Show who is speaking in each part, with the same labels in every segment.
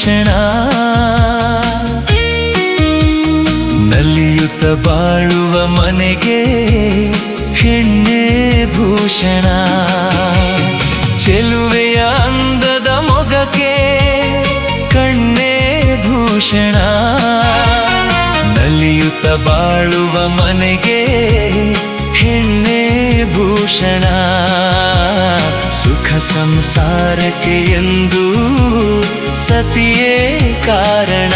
Speaker 1: ಭೂಷಣ. ನಲಿಯುತ್ತ ಬಾಳುವ ಮನೆಗೆ ಹೆಣ್ಣೆ ಭೂಷಣ. ಚೆಲುವೆಯ ಅಂದದ ಮೊಗಕ್ಕೆ ಕಣ್ಣೇ ಭೂಷಣ. ನಲಿಯುತ್ತ ಬಾಳುವ ಮನೆಗೆ ಹೆಣ್ಣೆ ಭೂಷಣ. ಸುಖ ಸಂಸಾರಕ್ಕೆ ಎಂದು ಸತಿಯೇ ಕಾರಣ.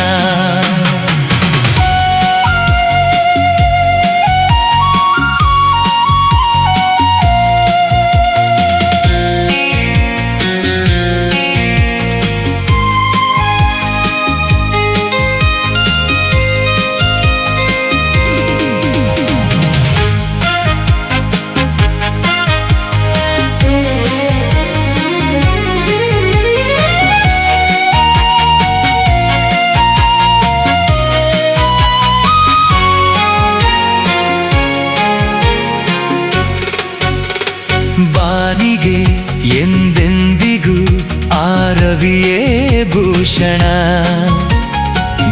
Speaker 1: ಬಾನಿಗೆ ಎಂದೆಂದಿಗೂ ಆರವಿಯೇ ಭೂಷಣ.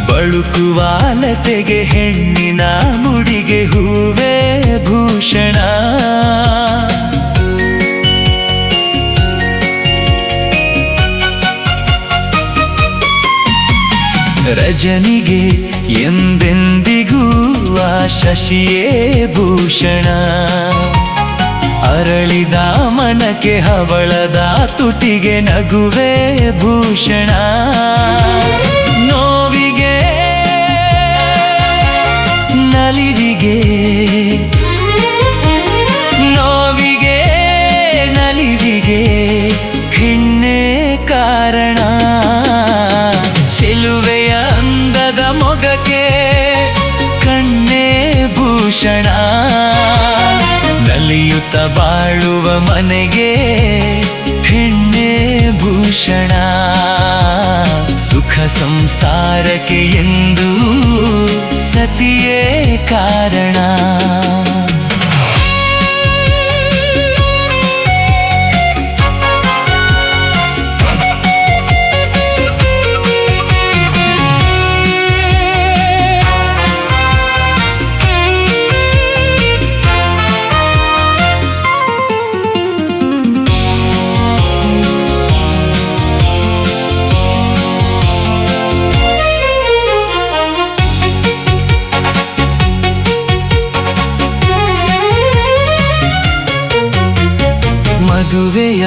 Speaker 1: ಬಳುಕುವಾಲತೆಗೆ ಹೆಣ್ಣಿನ ಮುಡಿಗೆ ಹೂವೇ ಭೂಷಣ. ರಜನಿಗೆ ಎಂದೆಂದಿಗೂ ಆ ಶಶಿಯೇ ಭೂಷಣ. ಅರಳಿದ ಮನಕ್ಕೆ ಹವಳದ ತುಟಿಗೆ ನಗುವೇ ಭೂಷಣ. ನೋವಿಗೆ ನಲಿವಿಗೆ ನೋವಿಗೆ ನಲಿವಿಗೆ ಹೆಣ್ಣೆ ಕಾರಣ. ಚೆಲುವೆಯ ಅಂದದ ಮೊಗಕ್ಕೆ ಕಣ್ಣೇ ಭೂಷಣ. ನಲಿಯುತ್ತ ಬಾಳುವ ಮನೆಗೆ ಹೆಣ್ಣೆ ಭೂಷಣ. ಸುಖ ಸಂಸಾರಕ್ಕೆ ಎಂದು ಸತಿಯೇ ಕಾರಣ. ಮದುವೆಯ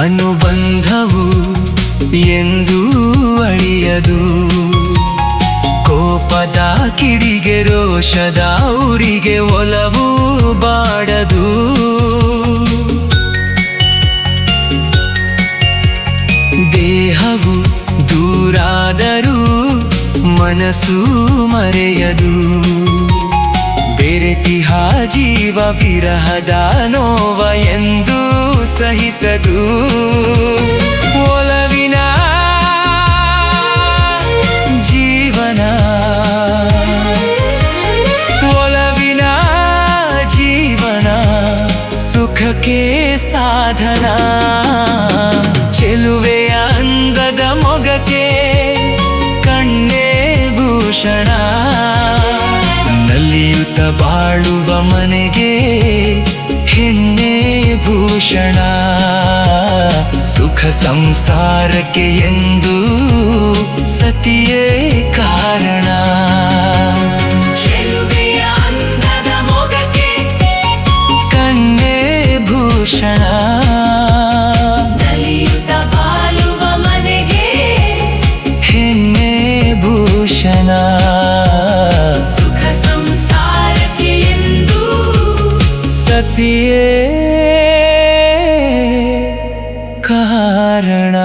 Speaker 1: ಅನುಬಂಧವು ಎಂದೂ ಅಳಿಯದು. ಕೋಪದ ಕಿಡಿಗೆ ರೋಷದ ಊರಿಗೆ ಒಲವು ಬಾಡದು. ದೇಹವು ದೂರಾದರೂ ಮನಸ್ಸು ಮರೆಯದು. ಬೆರೆತಿಹ ಜೀವ ವಿರಹದ ನೋವ ಎಂದು ಸಹಿಸದು. ಒಲವಿನ ಜೀವನ ಒಲವಿನ ಜೀವನ ಸುಖಕ್ಕೆ ಸಾಧನ. ಚೆಲುವೆಯ ಅಂದದ ಮೊಗಕ್ಕೆ ಕಣ್ಣೇ ಭೂಷಣ. ನಲಿಯುತ್ತ ಬಾಳುವ ಮನೆಗೆ ಹೆಣ್ಣೆ ಭೂಷಣ. ಸುಖ ಸಂಸಾರಕ್ಕೆ ಎಂದು ಸತಿಯೇ ಕಾರಣ.
Speaker 2: ಚೆಲುವೆಯ ಅಂದದ ಮೊಗಕ್ಕೆ
Speaker 1: ಕಣ್ಣೇ ಭೂಷಣ.
Speaker 2: ನಲಿಯುತ್ತ ಬಾಳುವ ಮನೆಗೆ
Speaker 1: ಹೆಣ್ಣೆ ಭೂಷಣ.
Speaker 2: ಸುಖ ಸಂಸಾರಕ್ಕೆ ಎಂದು
Speaker 1: ಸತಿಯೇ ಕಾರಣ.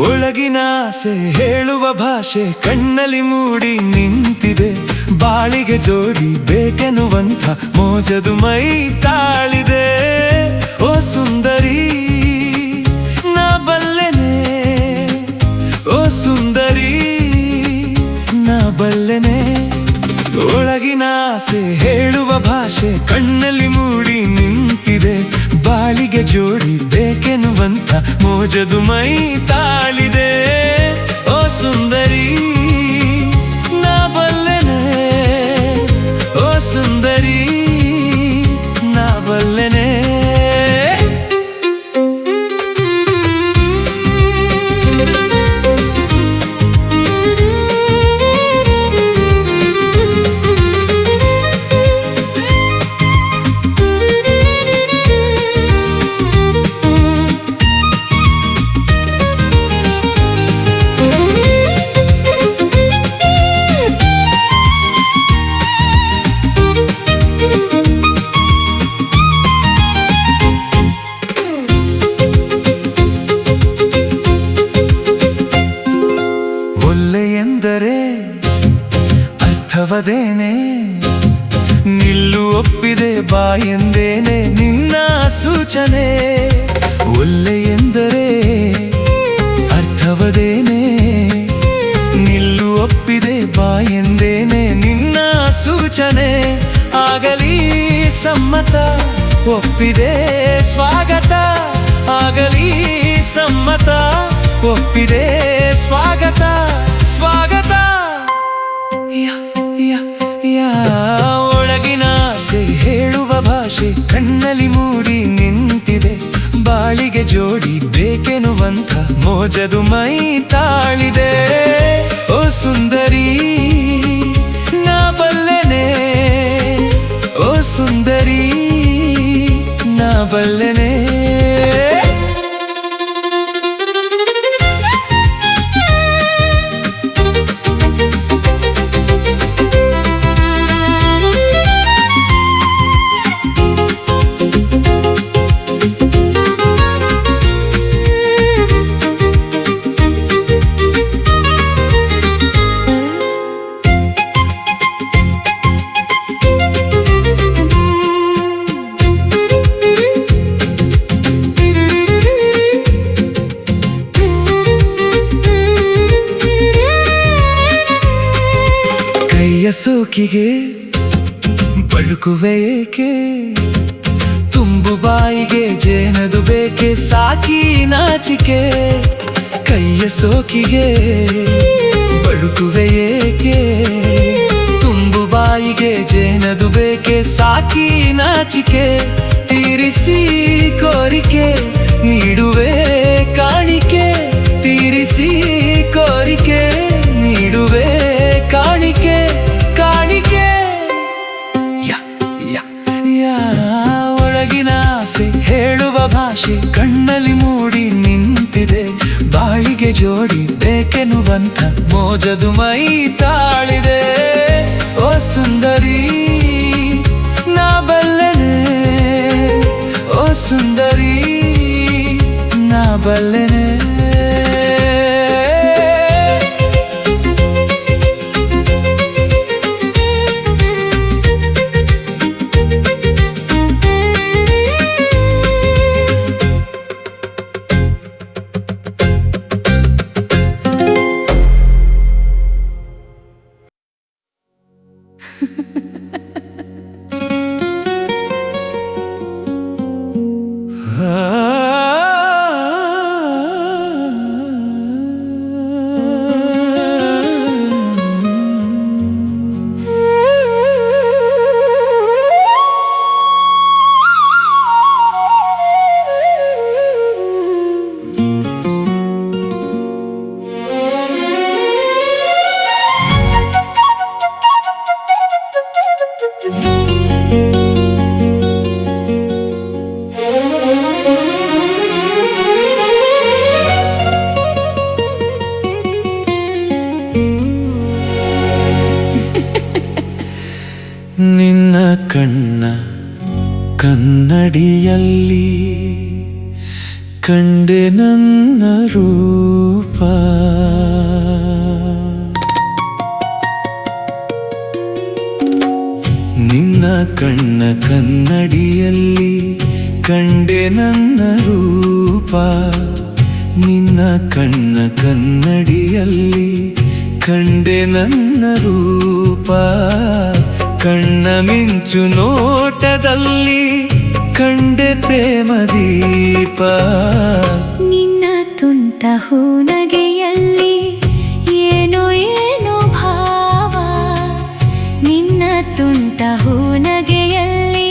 Speaker 3: ಒಳಗಿನ ಆಸೆ ಹೇಳುವ ಭಾಷೆ ಕಣ್ಣಲ್ಲಿ ಮೂಡಿ ನಿಂತಿದೆ. ಬಾಳಿಗೆ ಜೋಡಿ ಬೇಕೆನ್ನುವಂಥ ಮೋಜದು ಮೈ ತಾಳಿದೆ. ಓ ಸುಂದರಿ ನಾ ಬಲ್ಲೆನೆ, ಓ ಸುಂದರಿ ನಾ ಬಲ್ಲೆನೆ. ಒಳಗಿನ ಆಸೆ ಹೇಳುವ ಭಾಷೆ ಕಣ್ಣಲ್ಲಿ ಮೂಡಿ ನಿಂತಿದೆ. ಬಾಳಿಗೆ ಜೋಡಿ ಬೇಕೆನ್ನುವಂಥ ಮೋಜದು ಮೈ ತಾಳಿದೆ. ಓ ಸುಂದರಿ ನಾ ಬಲ್ಲೆನೆ, ಓ ಸುಂದರಿ ನಾ ಬಲ್ಲೆನೆ. ಎಂದರೆ ಅರ್ಥವದೇನೆ, ನಿಲ್ಲು ಒಪ್ಪಿದೆ ಬಾ ಎಂದೇನೆ ನಿನ್ನ ಸೂಚನೆ. ಒಲ್ಲೆ ಎಂದರೆ ಅರ್ಥವದೇನೆ, ನಿಲ್ಲು ಒಪ್ಪಿದೆ ಬಾ ಎಂದೇನೆ ನಿನ್ನ ಸೂಚನೆ. ಆಗಲಿ ಸಮ್ಮತ ಒಪ್ಪಿದೆ ಸ್ವಾಗತ, ಆಗಲಿ ಸಮ್ಮತ ಒಪ್ಪಿದೆ ಸ್ವಾಗತ ಸ್ವಾಗತ. ಒಳಗಿನ ಆಸೆ ಹೇಳುವ ಭಾಷೆ ಕಣ್ಣಲ್ಲಿ ಮೂಡಿ ನಿಂತಿದೆ. ಬಾಳಿಗೆ ಜೋಡಿ ಬೇಕೆನ್ನುವಂಥ ಮೋಜದು ಮೈ ತಾಳಿದೆ. ಓ ಸುಂದರಿ ನಾ ಬಲ್ಲೆನೆ, ಓ ಸುಂದರಿ ನಾ ಬಲ್ಲೆನೆ. ಕೈಯ ಸೋಕಿಗೆ ಬಳುಕುವೆ ಏಕೆ, ತುಂಬು ಬಾಯಿಗೆ ಜೇನದು ಬೇಕೆ ಸಾಕಿ ನಾಚಿಕೆ. ಕೈಯ ಸೋಕಿಗೆ ಬಳುಕುವೆ ಏಕೆ, ತುಂಬು ಬಾಯಿಗೆ ಜೇನದು ಬೇಕೆ ಸಾಕಿ ನಾಚಿಕೆ. ತೀರಿಸಿ ಕೋರಿಕೆ ನೀಡುವೆ ಕಾಣಿಕೆ, ತೀರಿಸಿ ಕೋರಿಕೆ ನೀಡುವೆ ಕಾಣಿಕೆ ಕಾಣಿಕೆ. ಒಳಗಿನ ಆಸೆ ಹೇಳುವ ಭಾಷೆ ಕಣ್ಣಲ್ಲಿ ಮೂಡಿ ನಿಂತಿದೆ. ಬಾಳಿಗೆ ಜೋಡಿ ಬೇಕೆನ್ನುವಂಥ ಮೋಜದು ಮೈ ತಾಳಿದೆ. ಓ ಸುಂದರಿ ನಾ ಬಲ್ಲೆನೆ, ಓ ಸುಂದರಿ ನಾ ಬಲ್ಲೆನೆ. ನಿನ್ನ ಕಣ್ಣ ಕನ್ನಡಿಯಲ್ಲಿ ಕಂಡೆ ನನ್ನ ರೂಪ. ನಿನ್ನ ಕಣ್ಣ ಕನ್ನಡಿಯಲ್ಲಿ ಕಂಡೆ ನನ್ನ ರೂಪ. ನಿನ್ನ ಕಣ್ಣ ಕನ್ನಡಿಯಲ್ಲಿ ಕಂಡೆ ನನ್ನ ರೂಪ. ಕಣ್ಣ ಮಿಂಚು ನೋಟದಲ್ಲಿ ಕಂಡೆ ಪ್ರೇಮ ದೀಪ.
Speaker 2: ನಿನ್ನ ತುಂಟ ಹೂನಗೆಯಲ್ಲಿ ಏನೋ ಏನೋ ಭಾವ. ನಿನ್ನ ತುಂಟ ಹೂನಗೆಯಲ್ಲಿ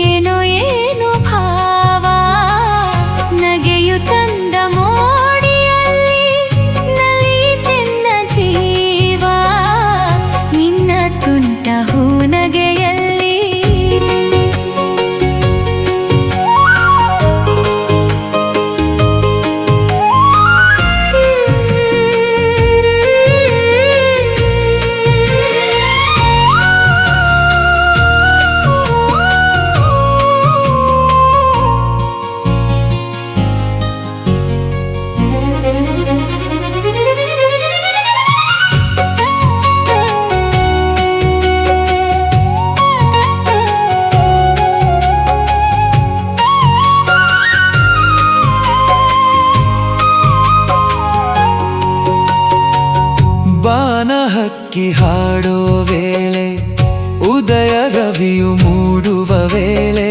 Speaker 2: ಏನೋ ಏನೋ ಭಾವ. ನಗೆಯು ತಂದ ಮೋಡಿಯಲ್ಲಿ ನಲಿತೆನ್ನ ಜೀವ. ನಿನ್ನ ತುಂಟ ಹೂನಗೆಯಲ್ಲಿ
Speaker 3: ಬಾನ ಹಕ್ಕಿ ಹಾಡೋ ವೇಳೆ ಉದಯ ರವಿಯು ಮೂಡುವ ವೇಳೆ.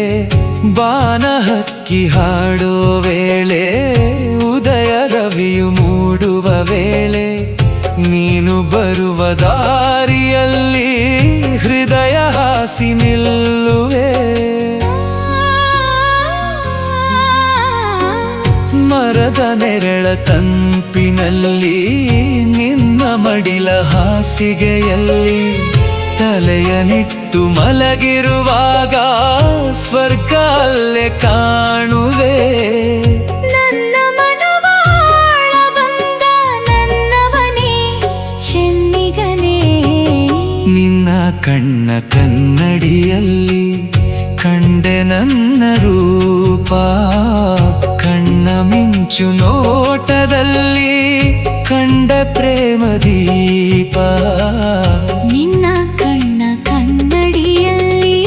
Speaker 3: ಬಾನ ಹಕ್ಕಿ ಹಾಡೋ ವೇಳೆ ಉದಯ ರವಿಯು ಮೂಡುವ ವೇಳೆ. ನೀನು ಬರುವ ದಾರಿಯಲ್ಲಿ ಹೃದಯ ಹಾಸಿ ನಿಲ್ಲುವೆ. ಮರದ ನೆರಳ ತಂಪಿನಲ್ಲಿ ನಿನ್ನ ಮಡಿಲ ಹಾಸಿಗೆಯಲ್ಲಿ ತಲೆಯನಿಟ್ಟು ಮಲಗಿರುವಾಗ ಸ್ವರ್ಗ ಅಲ್ಲೇ ಕಾಣುವೆ.
Speaker 2: ನನ್ನ ಮನವಾಳ ಬಂದ ನನ್ನವನೇ ಚೆನ್ನಿಗನೇ.
Speaker 3: ನಿನ್ನ ಕಣ್ಣ ಕನ್ನಡಿಯಲ್ಲಿ ಕಂಡೆ ನನ್ನ ರೂಪ. ಕಣ್ಣ ಮಿಂಚು ನೋಟದಲ್ಲಿ ಕಂಡ ಪ್ರೇಮ ದೀಪ.
Speaker 2: ನಿನ್ನ ಕಣ್ಣ ಕನ್ನಡಿಯಲ್ಲಿ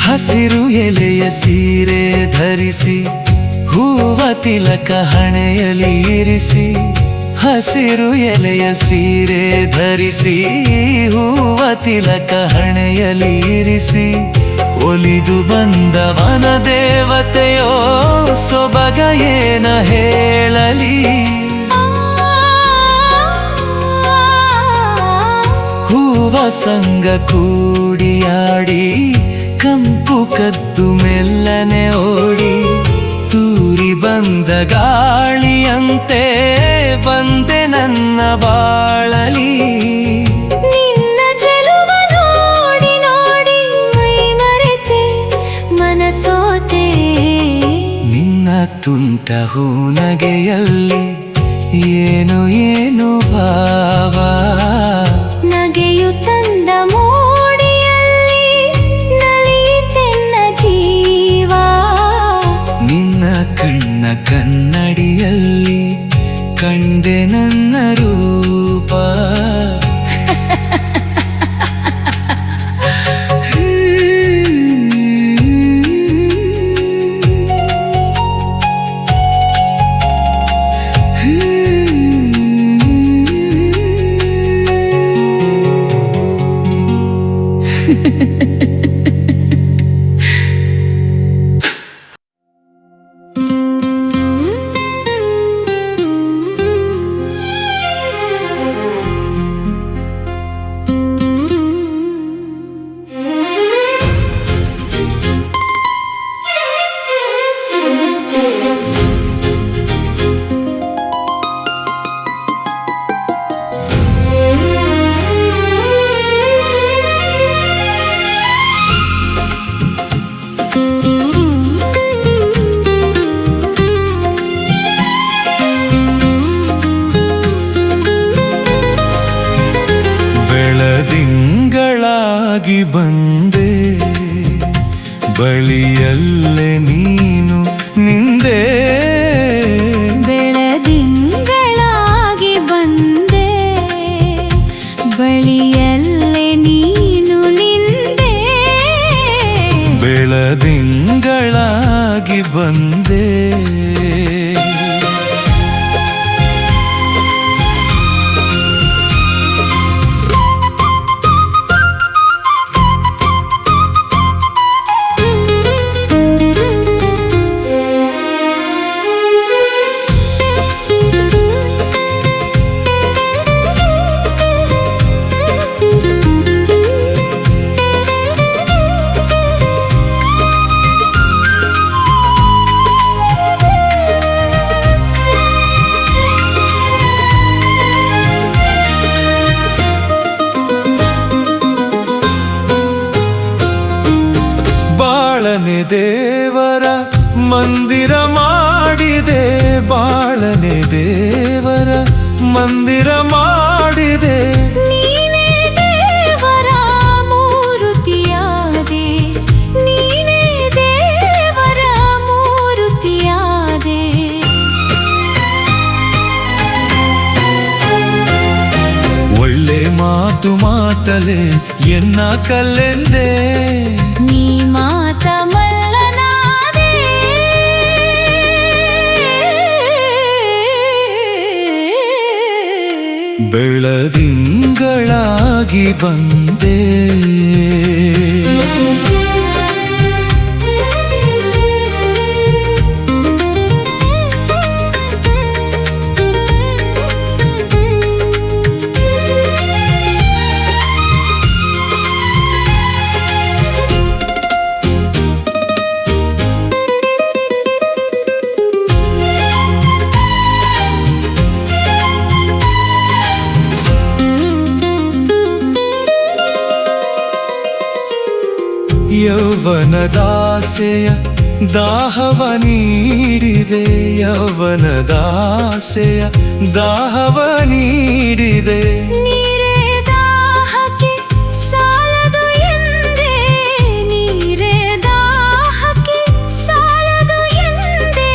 Speaker 3: ಹಸಿರು ಎಲೆಯ ಸೀರೆ ಧರಿಸಿ ಹೂವ ತಿಲಕ ಹಣೆಯಲ್ಲಿ ಇರಿಸಿ. ಹಸಿರು ಎಲೆಯ ಸೀರೆ ಧರಿಸಿ ಹೂವ ತಿಲಕ ಹಣೆಯಲ್ಲಿ ಇರಿಸಿ. ಒಲಿದು ಬಂದವನ ದೇವತೆಯೋ ಸೊಬಗ ಏನ ಹೇಳಲಿ. ಹೂವ ಸಂಗ ಕೂಡಿಯಾಡಿ ಕಂಪು ಕದ್ದು ಮೆಲ್ಲನೆ ಓಡಿ. ತೂರಿ ಬಂದ ಗಾಳಿಯಂತೆ ಬಂದೆ ನನ್ನ ಬಾಳಲಿ.
Speaker 2: ನಿನ್ನ ಚೆಲುವ ನೋಡಿ ನೋಡಿ ಮೈ ಮರೆತೆ ಮನಸೋತೆ.
Speaker 3: ನಿನ್ನ ತುಂಟ ಹೂನಗೆಯಲ್ಲಿ ಏನು ಏನು ಭಾವ.
Speaker 2: ನಗೆಯು ತಂದ ಮೋಡಿಯಲ್ಲಿ ನಲಿತೆನ್ನ ಜೀವ.
Speaker 3: ನಿನ್ನ ಕಣ್ಣ ಕನ್ನಡಿಯಲ್ಲಿ ಕಂಡೆ ನನ್ನ ರೂಪ. ಬಳಿಯಲ್ಲೇ ನೀನು ನಿಂದೆ
Speaker 2: ಬೆಳದಿಂಗಳಾಗಿ ಬಂದೆ ಬಳಿಯಲ್ಲೇ ನೀನು ನಿಂದೆ
Speaker 3: ಬೆಳದಿಂಗಳಾಗಿ ಬಂದೆ ಬಾಳನೆ ದೇವರ ಮಂದಿರ ಮಾಡಿದೆ ಬಾಳನೆ ದೇವರ ಮಂದಿರ ಮಾಡಿದೆ
Speaker 2: ನೀನೇ ದೇವರ ಮೂರುತಿಯಾದೆ ನೀನೇ ದೇವರ ಮೂರುತಿಯಾದೆ
Speaker 3: ಒಳ್ಳೆ ಮಾತು ಮಾತಲೆ ಎನ್ನ ಕಲ್ಲೆಂದೆ
Speaker 2: ನೀ ಮಾತ ಮಲ್ಲನಾದೆ
Speaker 3: ಬೆಳದಿಂಗಳಾಗಿ ಬಂದೆ ಯೌವನದಾಸೆಯ ದಾಹವ ನೀಡಿದೆ ಯೌವನದಾಸೆಯ ದಾಹವ ನೀಡಿದೆ
Speaker 2: ನೀರೇ ದಾಹಕ್ಕೆ ಸಾಲದು ಎಂದೆ ನೀರೇ ದಾಹಕ್ಕೆ ಸಾಲದು ಎಂದೆ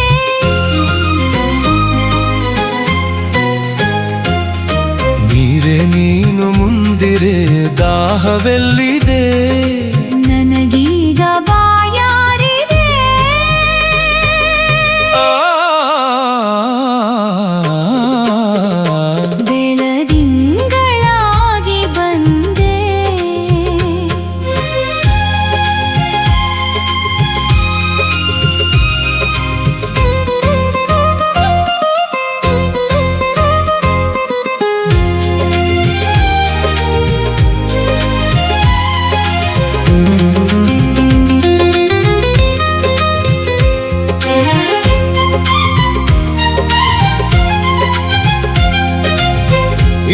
Speaker 3: ನೀರೇ ನೀನು ಮುಂದಿರೆ ದಾಹವೆಲ್ಲಿದೆ
Speaker 2: ನನಗೀಗ ಬಾಯಾರಿದೆ ಬೆಳದಿಂಗಳಾಗಿ ಬಂದೆ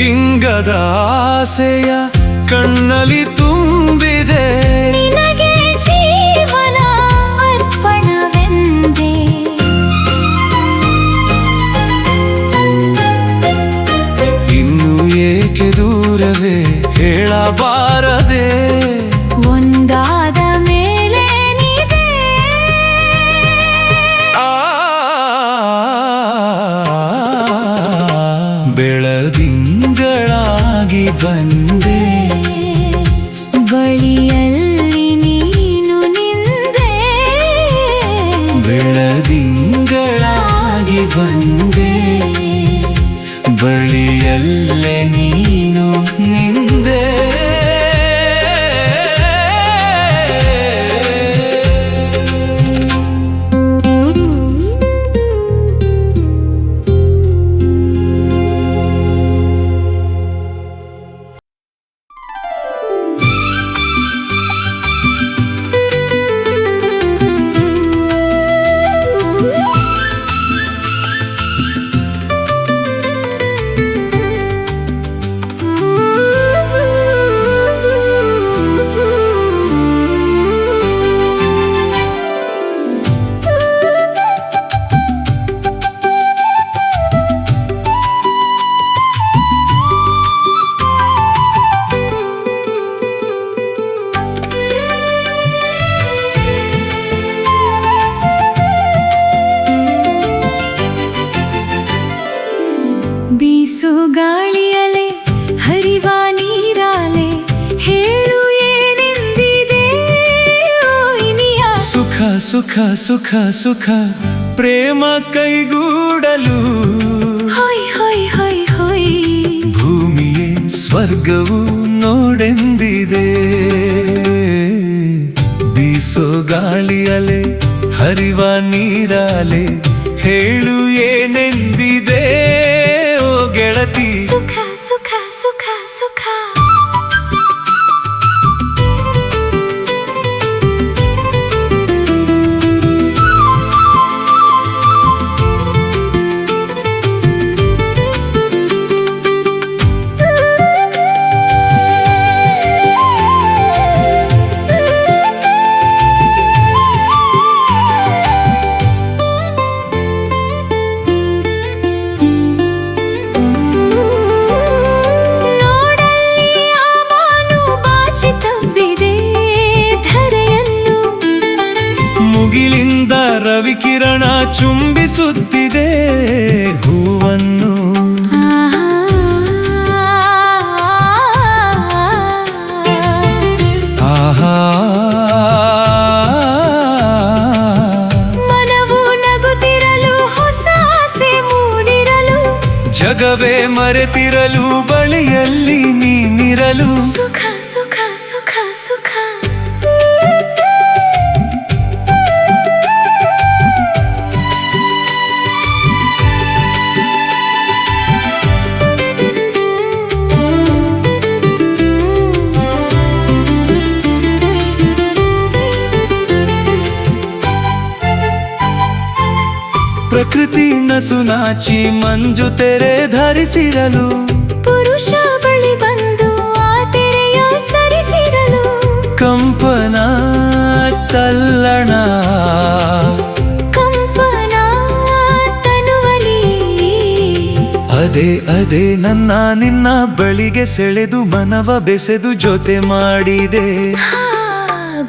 Speaker 3: ಇಂಗದ ಆಸೆಯ ಕಣ್ಣಲ್ಲಿ ತುಂಬಿದೆ
Speaker 2: ನಿನಗೆ ಜೀವನ ಅರ್ಪಣವೆಂದೆ
Speaker 3: ಇನ್ನು ಏಕೆ ದೂರವೇ ಹೇಳಬಾರದೆ
Speaker 2: ಒಂದಾದ ಮೇಲೇನಿದೆ
Speaker 3: ಬೆಳದಿಂಗಳಾಗಿ ಬಂದೆ ಸುಖ ಸುಖ ಸುಖ ಪ್ರೇಮ ಕೈಗೂಡಲು
Speaker 2: ಹೊಯ್ ಹೊಯ್ ಹೊಯ್ ಹೊಯ್
Speaker 3: ಭೂಮಿಯೇ ಸ್ವರ್ಗವು ನೋಡೆಂದಿದೆ. ಬೀಸೋ ಗಾಳಿಯಲೆ ಹರಿವ ನೀರಲೆ ಹೇಳು ಏನೆಂದಿದೆ ಓ ಗೆಳತಿ.
Speaker 2: ಸುಖ ಸುಖ ಸುಖ ಸುಖ
Speaker 3: ಮುಗಿಲಿಂದ ರವಿಕಿರಣ ಚುಂಬಿಸುತ್ತಿದೆ ಹೂವನ್ನು. ಆಹಾ
Speaker 2: ಮನವು ನಗುತ್ತಿರಲು ಹೊಸ ಆಸೆ ಮೂಡಿರಲು
Speaker 3: ಜಗವೇ ಮರೆತಿರಲು ಬಳಿಯಲ್ಲಿ ನೀನಿರಲು.
Speaker 2: ಸುಖ ಸುಖ ಸುಖ ಸುಖ
Speaker 3: ಪ್ರಕೃತಿ ನಸು ನಾಚಿ ಮಂಜು ತೆರೆ ಧರಿಸಿರಲು
Speaker 2: ಪುರುಷ ಬಳಿ ಬಂದು ಆ ತೆರೆಯ ಸರಿಸಿರಲು
Speaker 3: ಕಂಪನ ತಲ್ಲಣ
Speaker 2: ಕಂಪನ ತನುವಲಿ
Speaker 3: ಅದೇ ಅದೇ ನನ್ನ ನಿನ್ನ ಬಳಿಗೆ ಸೆಳೆದು ಮನವ ಬೆಸೆದು ಜೊತೆ ಮಾಡಿದೆ.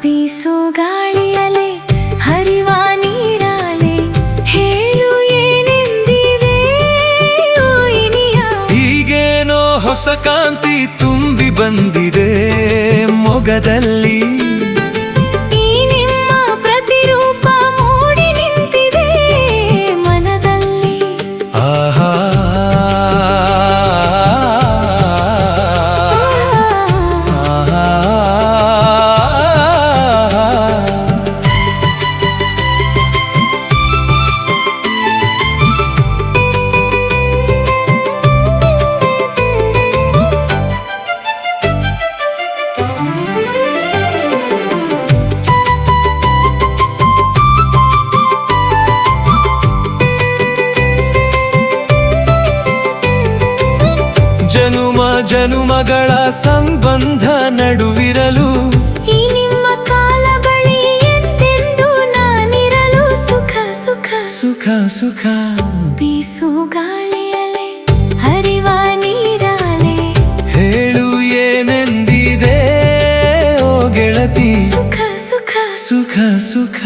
Speaker 2: ಬೀಸೋ ಗಾಳಿಯಲೆ ಹರಿವ ನೀರಾಲೆ ಹೇಳು ಏನೆಂದಿದೆ ಓ ಇನಿಯ.
Speaker 3: ಈಗೇನೋ ಹೊಸ ಕಾಂತಿ ತುಂಬಿ ಬಂದಿದೆ ಮೊಗದಲ್ಲಿ.
Speaker 2: ಈ ನಿಮ್ಮ ಪ್ರತಿರೂಪ ಮೂಡಿ ನಿಂತಿದೆ ಮನದಲ್ಲಿ.
Speaker 3: ಆಹಾ ಜನುಮ ಜನುಮಗಳ ಸಂಬಂಧ ನಡುವಿರಲು
Speaker 2: ಈ ನಿಮ್ಮ ಕಾಲ ಬಳಿ ಎಂದೆಂದು ನಾನಿರಲು. ಸುಖ ಸುಖ
Speaker 3: ಸುಖ ಸುಖ
Speaker 2: ಬೀಸು ಗಾಳಿಯಲೆ ಹರಿವ ನೀರಾಲೆ
Speaker 3: ಹೇಳು ಏನೆಂದಿದೆ ಓ ಗೆಳತಿ.
Speaker 2: ಸುಖ ಸುಖ
Speaker 3: ಸುಖ ಸುಖ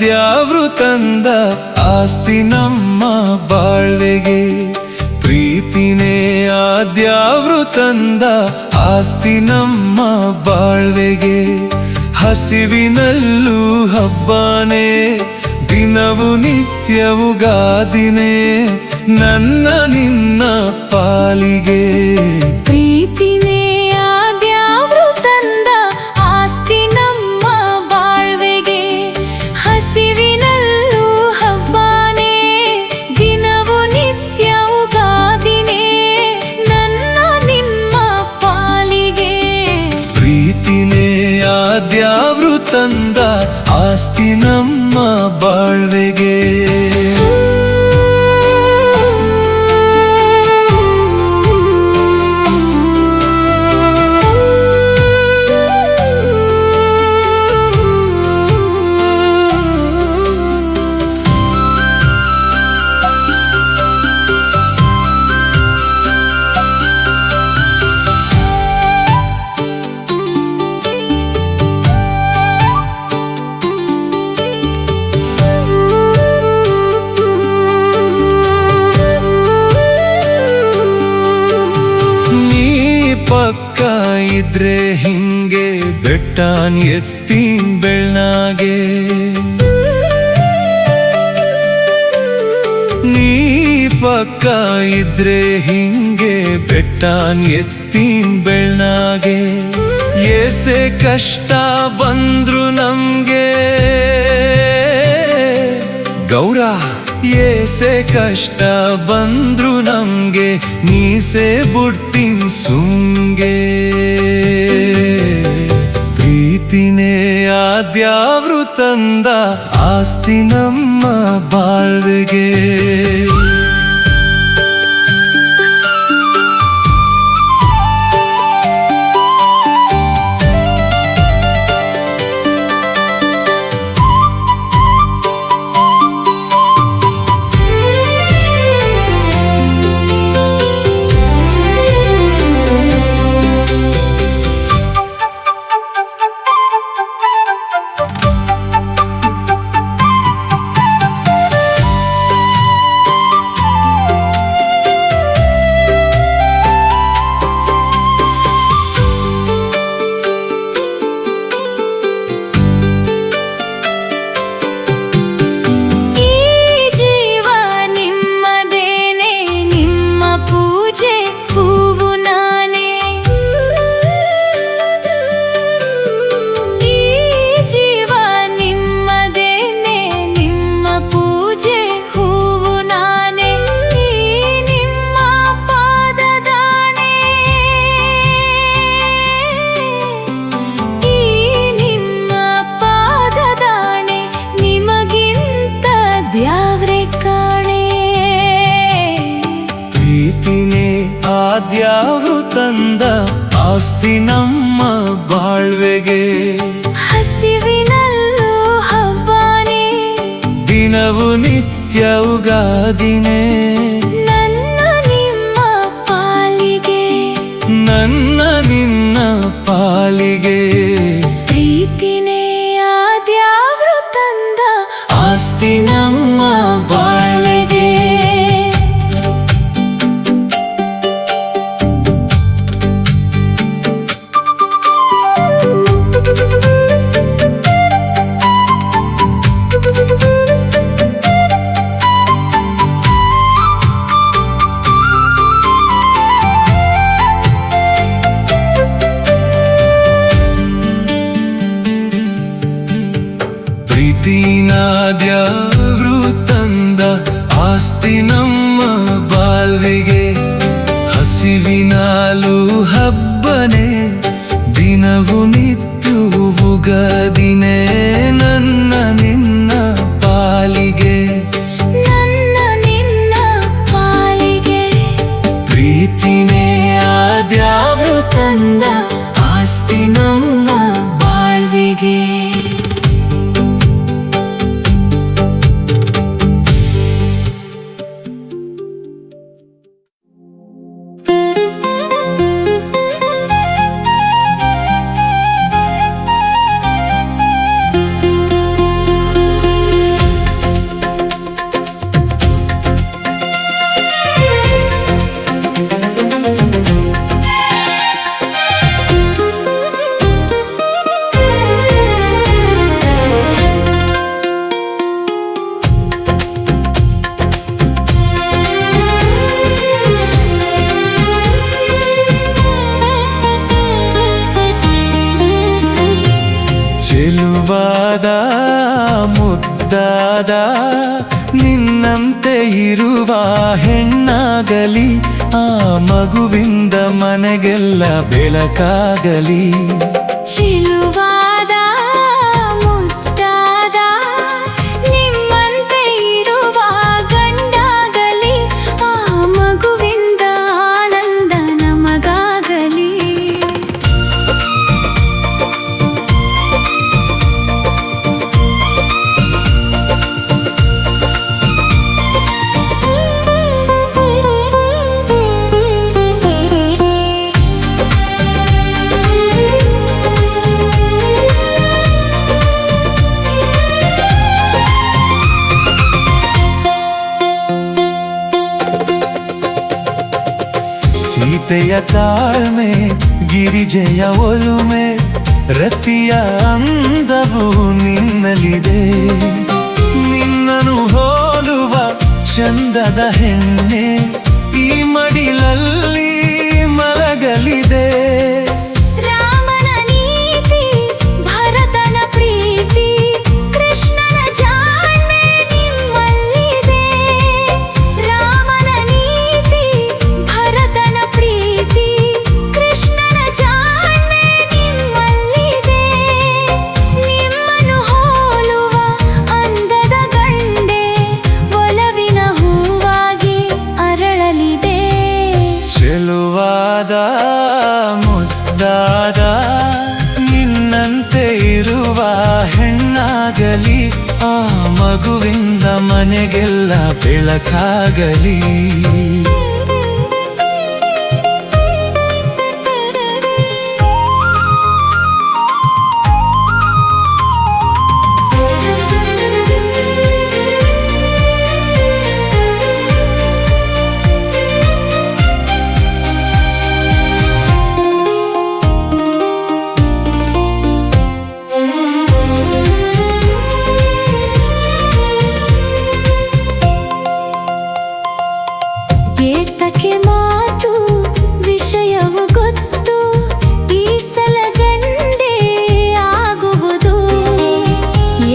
Speaker 3: ದೇವ್ರು ತಂದ ಆಸ್ತಿ ನಮ್ಮ ಬಾಳ್ವೆಗೆ. ಪ್ರೀತಿನೇ ಆದ್ಯಾವ್ರು ತಂದ ಆಸ್ತಿ ನಮ್ಮ ಬಾಳ್ವೆಗೆ. ಹಸಿವಿನಲ್ಲೂ ಹಬ್ಬನೇ ದಿನವು ನಿತ್ಯವು ಗಾದಿನೇ ನನ್ನ ನಿನ್ನ ಪಾಲಿಗೆ.
Speaker 2: ಪ್ರೀತಿನೇ ಆದ್ಯಾವ್ರು ತಂದ ಆಸ್ತಿ ನಮ್ಮ ಬಾಳ್ವೆಗೆ. ಹಸಿವಿನಲ್ಲೂ ಹಬ್ಬನೇ ದಿನವು ನಿತ್ಯವು ಗಾದಿನೇ ನನ್ನ ನಿಮ್ಮ ಪಾಲಿಗೆ.
Speaker 3: ತಂದ ಆಸ್ತಿ ನಮ್ಮ ಬಾಳ್ವೆಗೆ. ಪಕ್ಕ ಇದ್ರೆ ಹಿಂಗೆ ಬೆಟ್ಟನ್ ಎತ್ತಿನ ಬೆಳ್ನಾಗೆ, ನೀ ಪಕ್ಕ ಇದ್ರೆ ಹಿಂಗೆ ಬೆಟ್ಟನ್ ಎತ್ತಿನ ಬೆಳ್ನಾಗೆ. ಏಸೆ ಕಷ್ಟ ಬಂದ್ರು ನಮ್ಗೆ ಗೌರ, ಏಸೆ ಕಷ್ಟ ಬಂದ್ರು ನಮ್ಗೆ ನೀಸೆ ಬುಡ್ತಿನ್ ಸುಮ್ಗೆ. ಪ್ರೀತಿನೇ ಆದ್ಯಾವ್ರು ತಂದ ಆಸ್ತಿ ನಮ್ಮ ಬಾಳ್ವೆಗೆ. ಆದ್ಯಾವ್ರು ತಂದ ಆಸ್ತಿ ನಮ್ಮ ಬಾಳ್ವೆಗೆ.
Speaker 2: ಹಸಿವಿನಲ್ಲೂ ಹಬ್ಬನೇ,
Speaker 3: ದಿನವು ನಿತ್ಯ ಉಗಾದಿನೇ.
Speaker 2: ನನ್ನ ನಿಮ್ಮ ಪಾಲಿಗೆ,
Speaker 3: ನನ್ನ ನಿನ್ನ ಪಾಲಿಗೆ.
Speaker 2: ಪ್ರೀತಿನೇ ಆದ್ಯಾವ್ರು ತಂದ
Speaker 3: ಆಸ್ತಿ ನಮ್ಮ ಬಾಳ್ವೆಗೆ. ಪ್ರೀತಿನಾದ್ಯಾವ್ರು ತಂದ ಆಸ್ತಿ ನಮ್ಮ ಬಾಳ್ವೆಗೆ. ಹಸಿವಿನಾಲು ಹಬ್ಬನೇ, ದಿನವು ನಿತ್ಯ ಉಗಾದಿನೇ. ನನ್ನ ನಿನ್ನ ಪಾಲಿಗೆ,
Speaker 2: ನನ್ನ ನಿನ್ನ ಪಾಲಿಗೆ.
Speaker 3: ಪ್ರೀತಿನೇ ಆದ್ಯಾವ್ರು ತಂದ ಆಸ್ತಿ ನಮ್ಮ ಬಾಳ್ವೆಗೆ. ಚೆಲುವಾದ ಮುದ್ದಾದ ನಿನ್ನಂತೆ ಇರುವ ಹೆಣ್ಣಾಗಲಿ, ಆ ಮಗುವಿಂದ ಮನೆಗೆಲ್ಲ ಬೆಳಕಾಗಲಿ.
Speaker 2: ಚೆಲುವಾದ
Speaker 3: ಹಳ್ಳಿಯ ತಾಳ್ಮೆ, ಗಿರಿಜೆಯ ಒಲುಮೆ, ರತಿಯ ಅಂದವು ನಿನ್ನಲಿದೆ. ನಿನ್ನನು ಹೋಲುವ ಚಂದದ ಹೆಣ್ಣೆ ಈ ಮಡಿಲಲ್ಲಿ ಮಲಗಲಿದೆ.
Speaker 2: ರಾಮನ ನೀತಿ, ಭರತನ ಪ್ರೀತಿ, ಕೃಷ್ಣನ ಜಾಣ್ಮೆ ನಿಮ್ಮಲ್ಲಿದೆ. ರಾಮನ ನೀತಿ, ಭರತನ ಪ್ರೀತಿ, ಕೃಷ್ಣನ ಜಾಣ್ಮೆ ನಿಮ್ಮಲ್ಲಿದೆ. ನಿಮ್ಮನ್ನು ಹೋಲುವ ಅಂದದ ಗಂಡೆ ಒಲವಿನ ಹೂವಾಗಿ ಅರಳಲಿದೆ.
Speaker 3: ಚೆಲುವಾದ ಮುದ್ದಾದ ನಿನ್ನಂತೆ ಇರುವ ಹೆಣ್ಣಾಗಲಿ, ಆ ಮಗುವಿಂದ ಮನೆಗೆಲ್ಲ ಬೆಳಕಾಗಲಿ.
Speaker 2: ಏತಕ್ಕೆ ಮಾತು ವಿಷಯವು ಗೊತ್ತು, ಈ ಸಲ ಗಂಡೇ ಆಗುವುದು.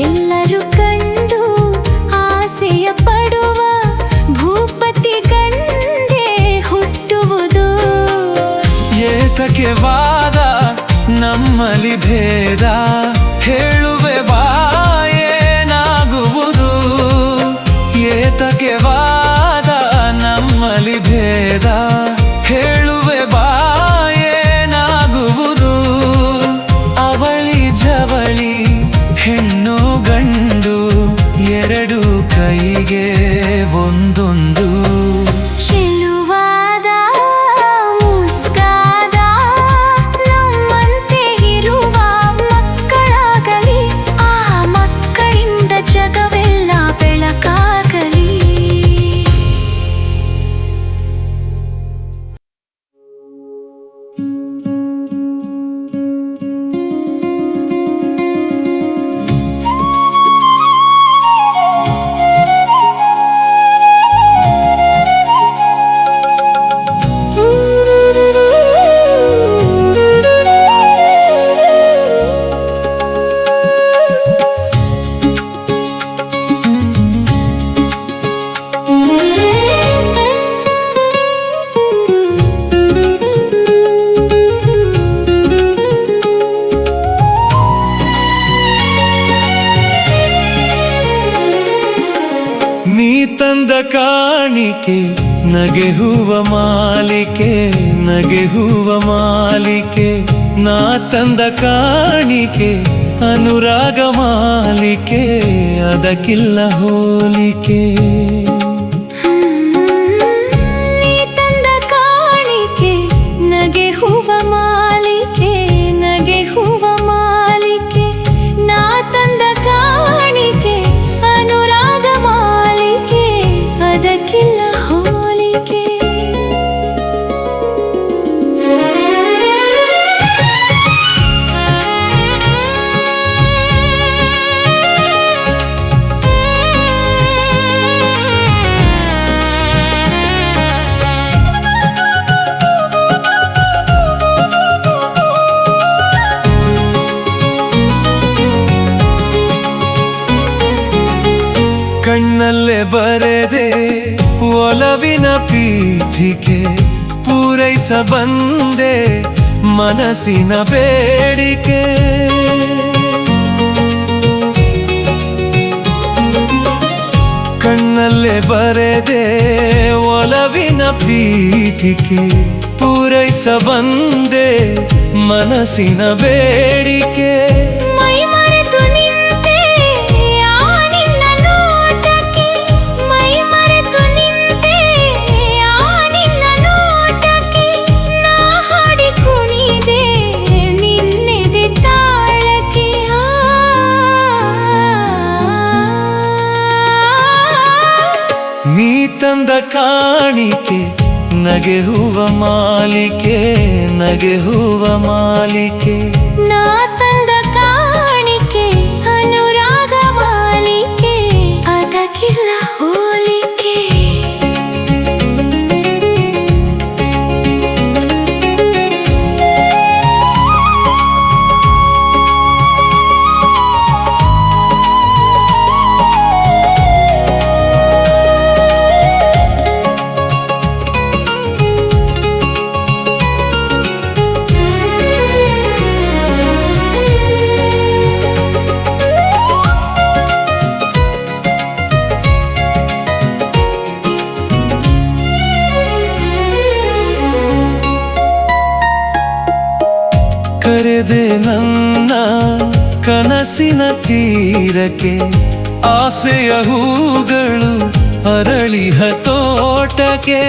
Speaker 2: ಎಲ್ಲರೂ ಕಂಡು ಆಸೆಯ ಪಡುವ ಭೂಪತಿ ಗಂಡೇ ಹುಟ್ಟುವುದು.
Speaker 3: ಏತಕ್ಕೆ ವಾದ ನಮ್ಮಲ್ಲಿ ಭೇದ, ಹೇಳುವೆ ಬಾಯೇನಾಗುವುದು. ಏತಕ್ಕೆ ವಾದ ನಮ್ಮಲ್ಲಿ ಭೇದ, ಹೇಳುವೆ ಬಾಯೇನಾಗುವುದು. ಅವಳಿ ಜವಳಿ ಹೆಣ್ಣು ಗಂಡು ಎರಡು ಕೈಗೆ ಒಂದೊಂದು.
Speaker 2: ಚೆಲುವಾದ ಮುದ್ದಾದ ನಮ್ಮಂತೆ ಇರುವ ಮಕ್ಕಳಾಗಲಿ, ಆ ಮಕ್ಕಳಿಂದ ಜಗವೆಲ್ಲ ಬೆಳಕಾಗಲಿ.
Speaker 3: ನೀ ತಂದ ಕಾಣಿಕೆ ನಗೆ ಹೂವ ಮಾಲಿಕೆ, ನಗೆ ಹೂವ ಮಾಲಿಕೆ. ನಾ ತಂದ ಕಾಣಿಕೆ ಅನುರಾಗ ಮಾಲಿಕೆ, ಅದಕ್ಕಿಲ್ಲ ಹೋಲಿಕೆ.
Speaker 2: ನೀ ತಂದ ಕಾಣಿಕೆ ನಗೆ ಹೂವ ಮಾಲಿಕೆ, ನಗೆ ಹೂವ ಮಾಲಿಕೆ. ನಾ ತಂದ ಕಾಣಿಕೆ ಅನುರಾಗ ಮಾಲಿಕೆ, ಅದಕ್ಕಿಲ್ಲ ಹೋಲಿಕೆ.
Speaker 3: ಕಣ್ಣಲ್ಲೇ ಬರೆದೆ ಒಲವಿನ ಪೀಠಿಕೆ, ಪೂರೈಸ ಬಂದೆ ಮನಸ್ಸಿನ ಬೇಡಿಕೆ. ಕಣ್ಣಲ್ಲೇ ಬರೆದೆ ಒಲವಿನ ಪೀಠಿಕೆ, ಪೂರೈಸ ಬಂದೆ ಮನಸ್ಸಿನ ಬೇಡಿಕೆ.
Speaker 2: ಮೈ ಮರೆತು ನಿಂತೆ ಆ ನಿನ್ನ ನೋಟಕ್ಕೆ, ಮೈ ಮರೆತು ನಿಂತೆ ಆ ನಿನ್ನ ನೋಟಕ್ಕೆ. ನಾ ಹಾಡಿ ಕುಣಿದೆ ನಿನ್ನೆದೆ ತಾಳಕ್ಕೆ.
Speaker 3: ನೀ ತಂದ ಕಾಣಿಕೆ ನಗೆ ನಗೆ ಹೂವ ಮಾಲಿಕೆ ನಗೆ ಹೂವ ಮಾಲಿಕೆ
Speaker 2: ನಾ ತಂದ ಕಾಣಿಕೆ ಅನುರಾಗ ಮಾಲಿಕೆ ಅದಕ್ಕಿಲ್ಲ ಹೋಲಿಕೆ
Speaker 3: ಕರೆದೆ ನನ್ನ ಕನಸಿನ ತೀರಕ್ಕೆ ಆಸೆಯ ಹೂಗಳು ಅರಳಿಹ ತೋಟಕ್ಕೆ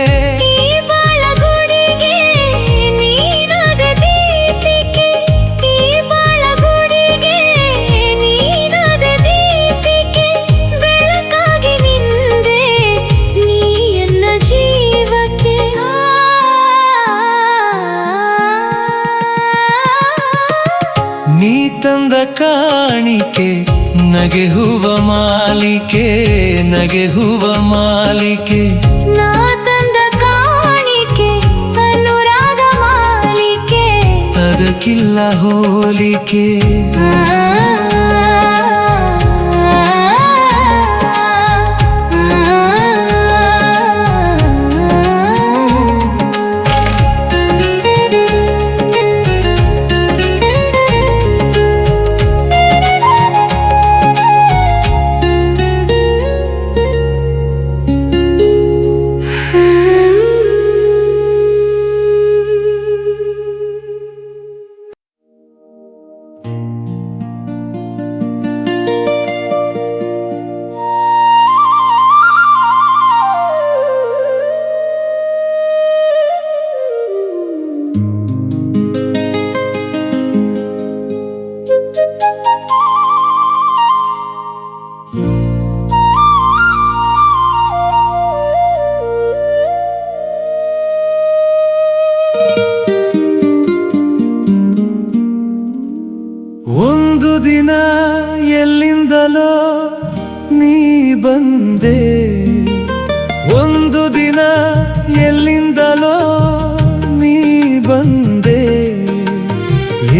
Speaker 2: ಈ ಬಾಳಗುಡಿಗೆ ನೀನಾದ ದೀಪಿಕೆ ಈ ಬಾಳಗುಡಿಗೆ ನೀನಾದ ದೀಪಿಕೆ ಬೆಳಕಾಗಿ ನಿಂದೆ ನೀ ಎನ್ನ ಜೀವಕ್ಕೆ
Speaker 3: ನೀ ತಂದ ಕಾಣಿಕೆ ನಗೆ ಹೂವ ಮಾಲಿಕೆ ನಗೆ ಹೂವ ಮಾಲಿಕೆ
Speaker 2: ನಾ ತಂದ ಕಾಣಿಕೆ ಅನುರಾಗ ಮಾಲಿಕೆ
Speaker 3: ಅದಕ್ಕಿಲ್ಲ ಹೋಲಿಕೆ ಒಂದು ದಿನ ಎಲ್ಲಿಂದಲೋ ನೀ ಬಂದೆ ಒಂದು ದಿನ ಎಲ್ಲಿಂದಲೋ ನೀ ಬಂದೆ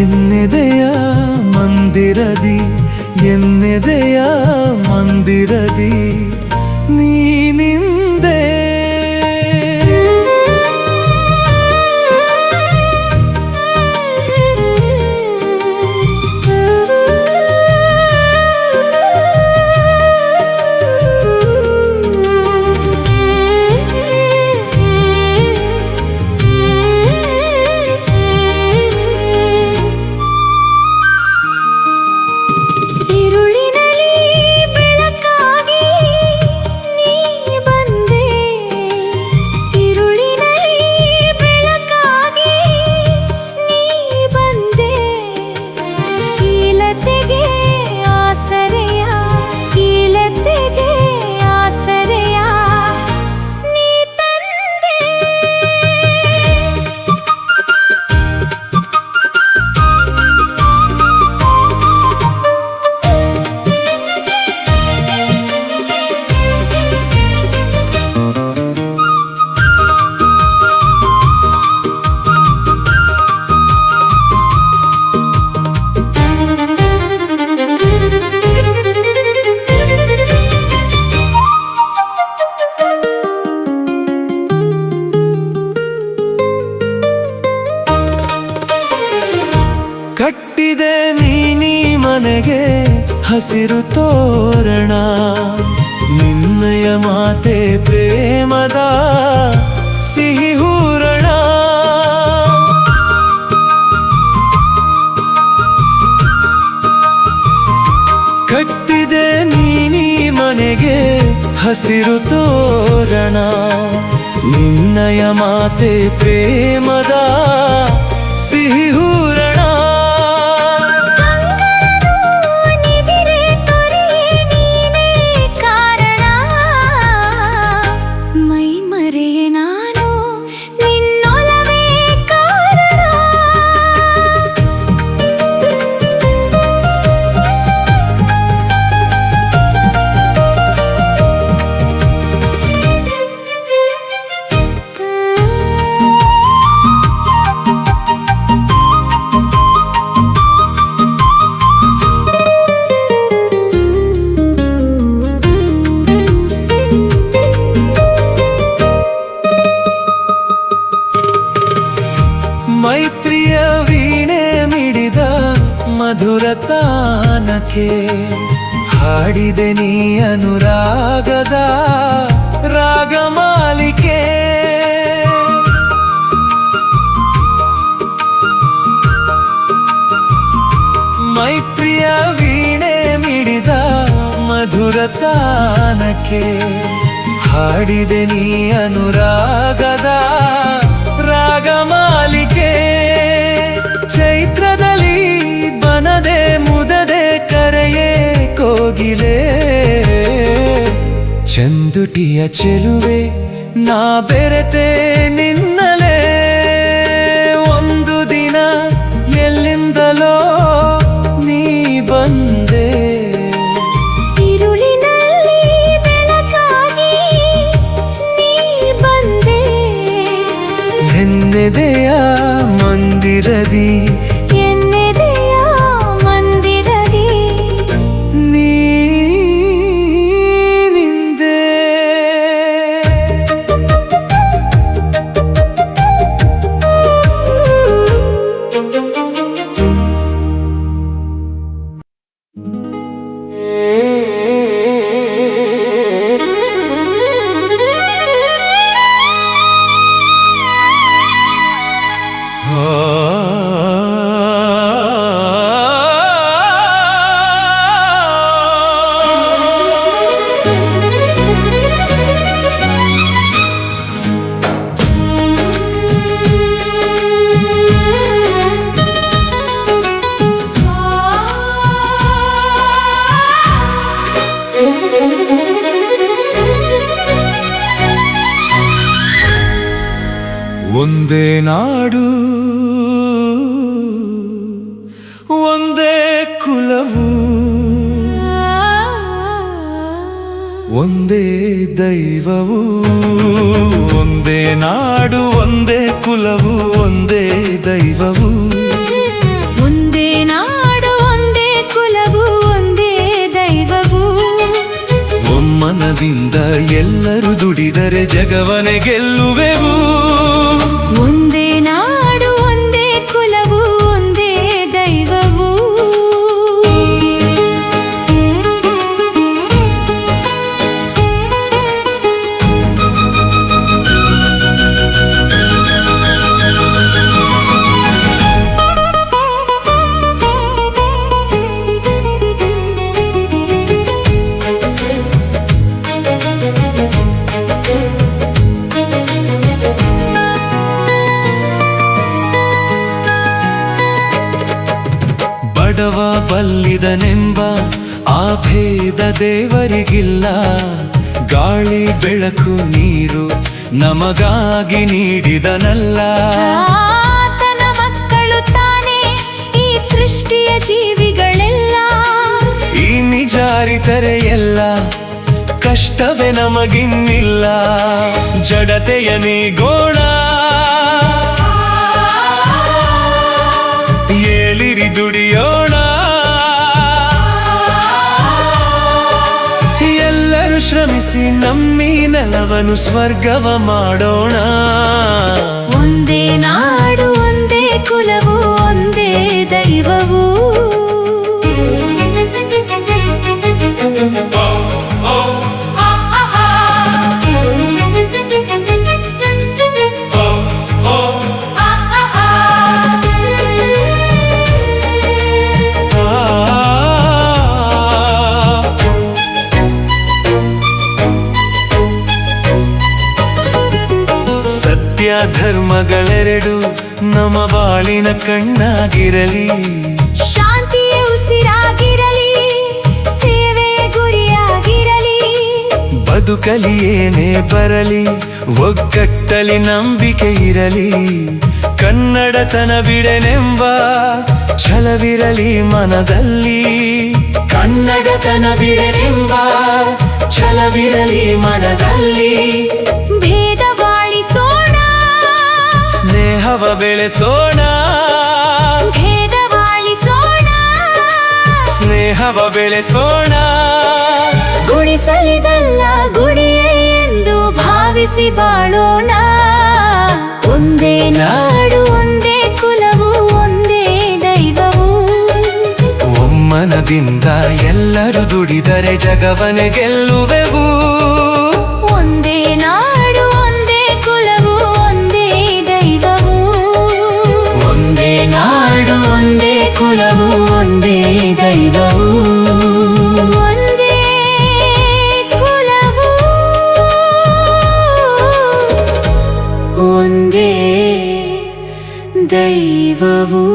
Speaker 3: ಎನ್ನೆದೆಯ ಮಂದಿರದಿ ಎನ್ನೆದೆಯ ಮಂದಿರದಿ ನೀನಿಂದೆ ಕಟ್ಟಿದೆ ನೀನಿ ಮನೆಗೆ ಹಸಿರು ತೋರಣ ನಿನ್ನಯ ಮಾತೆ ಪ್ರೇಮದ ಸಿಹಿ ಹೂರಣ ಕಟ್ಟಿದೆ ನೀನಿ ಮನೆಗೆ ಹಸಿರು ತೋರಣ ನಿನ್ನಯ ಮಾತೆ ಪ್ರೇಮದ ಸಿಹಿ ಹೂರಣ
Speaker 2: ಮೈ ಮರೆ ನಾನು ನೀ
Speaker 3: ಮಧುರ ತಾನಕ್ಕೆ ಹಾಡಿದೆ ನೀ ಅನುರಾಗದ ರಾಗಮಾಲಿಕೆ. ಮೈತ್ರಿಯ ವೀಣೆ ಮಿಡಿದ ಮಧುರ ತಾನಕ್ಕೆ ಹಾಡಿದೆ ನೀ ಅನುರಾಗದ ರಾಗಮಾಲಿಕೆ. ಚೈತ್ರದಲ್ಲಿ ಬನದೆ ಮುದದೆ ಕರೆಯೇ ಕೋಗಿಲೆ. ಚಂದುಟಿಯ ಚೆಲುವೆ ನಾ ಬೆರೆತೆ ನಿನ್ನಲೇ. ಒಂದು ದಿನ ಎಲ್ಲಿಂದಲೋ ನೀ ಬಂದೆ.
Speaker 2: ഇരുളിನಲ್ಲಿ ಬೆಳಕಾಗಿ ನೀ ಬಂದೆ.
Speaker 3: ಎನ್ನೆದೆಯ ಮಂದಿರದಿ
Speaker 2: ಎನ್ನೆದೆಯ ಮಂದಿರದಿ
Speaker 3: ನೀ ನಿಂದೆ. ಒಂದೇ ನಾಡು ಒಂದೇ ಕುಲವು ಒಂದೇ ದೈವವು. ಒಂದೇ ನಾಡು ಒಂದೇ ಕುಲವು ಒಂದೇ ದೈವವು.
Speaker 2: ಒಂದೇ ನಾಡು ಒಂದೇ ಕುಲವು ಒಂದೇ ದೈವವು.
Speaker 3: ಒಮ್ಮನದಿಂದ ಎಲ್ಲರೂ ದುಡಿದರೆ ಜಗವನೆ ಗೆಲ್ಲುವೆವು.
Speaker 2: ಒಂದೇ ನಾಡು ಒಂದೇ ಕುಲವು ಒಂದೇ ದೈವವು.
Speaker 3: ಬಡವ ಬಲ್ಲಿದನೆಂಬ ಆ ಭೇದ ದೇವರಿಗಿಲ್ಲ. ಗಾಳಿ ಬೆಳಕು ನೀರು ನಮಗಾಗಿ ನೀಡಿದನಲ್ಲ.
Speaker 2: ಆತನ ಮಕ್ಕಳು ತಾನೇ ಈ ಸೃಷ್ಟಿಯ ಜೀವಿಗಳೆಲ್ಲ.
Speaker 3: ಈ ನಿಜ ಅರಿತರೆ ಎಲ್ಲ ಕಷ್ಟವೇ ನಮಗಿನ್ನಿಲ್ಲ. ಜಡತೆಯ ನೀಗೋಣ ಏಳಿರಿ ದುಡಿಯೋಣ. ಎಲ್ಲರೂ ಶ್ರಮಿಸಿ ನಮ್ಮಿ ನೆಲವನ್ನು ಸ್ವರ್ಗವ ಮಾಡೋಣ.
Speaker 2: ಒಂದೇ ನಾಡು ಒಂದೇ ಕುಲವು ಒಂದೇ ದೈವವು.
Speaker 3: ಸತ್ಯ ಧರ್ಮಗಳೆರಡು ನಮ್ಮ ಬಾಳಿನ ಕಣ್ಣಾಗಿರಲಿ.
Speaker 2: ಶಾಂತಿಯೇ ಉಸಿರಾಗಿರಲಿ, ಸೇವೆಯ ಗುರಿಯಾಗಿರಲಿ.
Speaker 3: ಬದುಕಲಿ ಏನೇ ಬರಲಿ, ಒಗ್ಗಟ್ಟಲಿ ನಂಬಿಕೆ ಇರಲಿ. ಕನ್ನಡತನ ಬಿಡೆನೆಂಬ ಛಲವಿರಲಿ ಮನದಲ್ಲಿ. ಕನ್ನಡತನ ಬಿಡೆನೆಂಬ ಛಲವಿರಲಿ ಮನದಲ್ಲಿ.
Speaker 2: ಭೇದವಾಳಿಸೋಣ,
Speaker 3: ಸ್ನೇಹವ ಬೆಳೆಸೋಣ.
Speaker 2: ಭೇದವಾಳಿಸೋಣ,
Speaker 3: ಸ್ನೇಹವ ಬೆಳೆಸೋಣ.
Speaker 2: ಗುಡಿಸಲಿದಲ್ಲ ಗುಡಿಯೇ ಎಂದು ಭಾವಿಸಿ ಬಾಳೋಣ. ಒಂದೇ ನಾಡು ಒಂದೇ ಕುಲವು ಒಂದೇ ದೈವವು.
Speaker 3: ಮನದಿಂದ ಎಲ್ಲರೂ ದುಡಿದರೆ ಜಗವನೆ ಗೆಲ್ಲುವೆವು.
Speaker 2: ಒಂದೇ ನಾಡು ಒಂದೇ ಕುಲವು ಒಂದೇ ದೈವವು.
Speaker 1: ಒಂದೇ ನಾಡು ಒಂದೇ ಕುಲವು ಒಂದೇ ದೈವವು.
Speaker 2: ಒಂದೇ ಕುಲವು ಒಂದೇ ದೈವವು.